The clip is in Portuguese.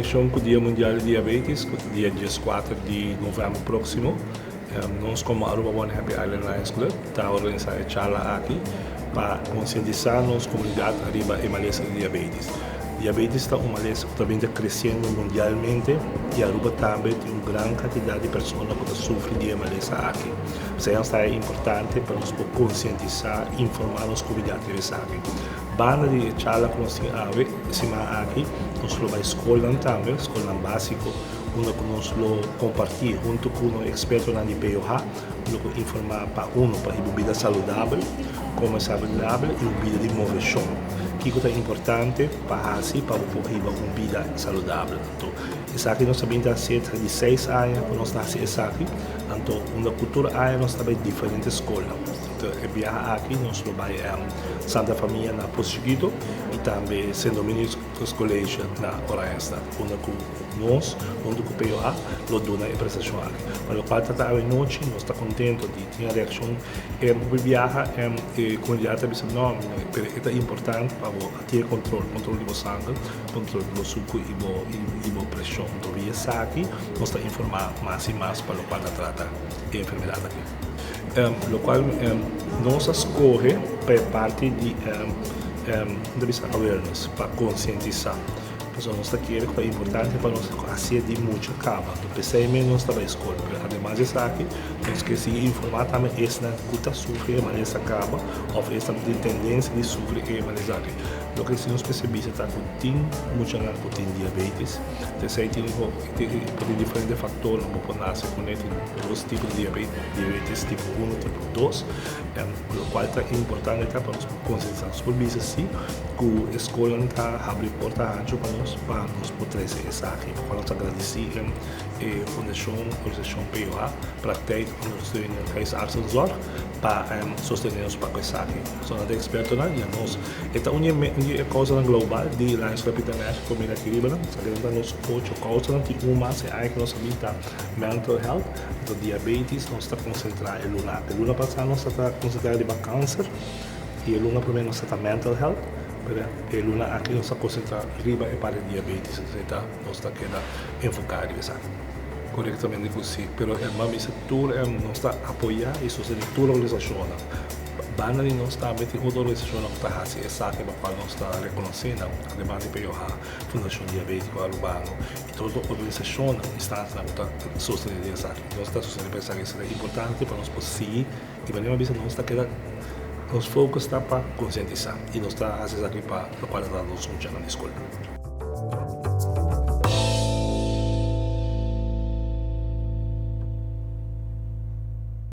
conexão com o Dia Mundial de Diabetes, que é o dia 14 de novembro próximo. Nós, como Aruba One Happy Island Lions Club, estamos organizando a charla aqui para conscientizar a nossa comunidade arriba a maleza de diabetes. Diabetes está uma maleza que também está crescendo mundialmente e Aruba também tem uma grande quantidade de pessoas que sofrem de maleza aqui. Isso é importante para nós conscientizar e informar as comunidades aqui. Banda de charla que nós temos aqui, nós vamos a escola também, escola básica, onde nós compartilhamos junto com um experto na IPOH, para informar para para a vida saudável, como é saudável e a vida de movimento. Que é importante para uma vida saudável. Então, isso aqui nós também há cerca de 6 anos que nós estamos isso aqui. Então, uma cultura nós também diferentes escolas. Então, viajar aqui nós vamos a Santa Família na Poço Chiquito e também São Domingos Colégio na Oranhesta, onde nós, onde o POA, lo dona a prestação aqui. Mas o qual está à noite, nós estamos contentes de ter a reação. Viajar a comunidade disse, não, é importante para ter controle do sangue, controle do suco e da pressão. Então, via aqui, nós estamos informando mais e mais para o qual trata a enfermidade aqui. Lo qual nós escolhe para parte de awareness, para conscientizar. Então, nós aqui é importante para nós fazer de muita cava. Então, pensei nós também escolhe. Ademais disso aqui, nós queremos informar também essa que está sofrendo a maleza cava ou essa de tendência de sofrer a maleza aqui. O que nós percebemos é que tem muita gente que tem diabetes. Então, tem diferentes fatores que podem nascer com dois tipos de diabetes tipo 1 e tipo 2. O qual é importante para nós conscientizar. Por isso, sim, que a escola está abrindo porta antes para nós poder ser isso aqui. Para nós agradecer a Fundação Organização POA para ter nós Arsenal para sostener-nos para isso aqui. Sou um experto na área. Esta é coisa global de Lions Club International como aqui em Líbano. Sabemos nos 8 causas de uma é que nós habita mental health, então diabetes, nós está concentrado em luna. A luna passada nós está concentrado em câncer e a luna primeiro nós está mental health. A luna aqui nós está concentrado riba e para diabetes, então nós está queda enfocado em isso. Corretamente così, però mami settore non sta apoiando e sostenere tutta l'organizzazione. Banda di non sta avendo un'organizzazione che sta e sa che ma non sta riconoscendo, además di POH, Fondazione Diabetico Urbano, e tutta l'organizzazione sta sostenere isso aqui. Non sta sostenendo pensare che è importante per noi sì, e veniamo a dire non sta che nos foco está para conscientizar e não está a fazer aqui para o qual nós não na escola.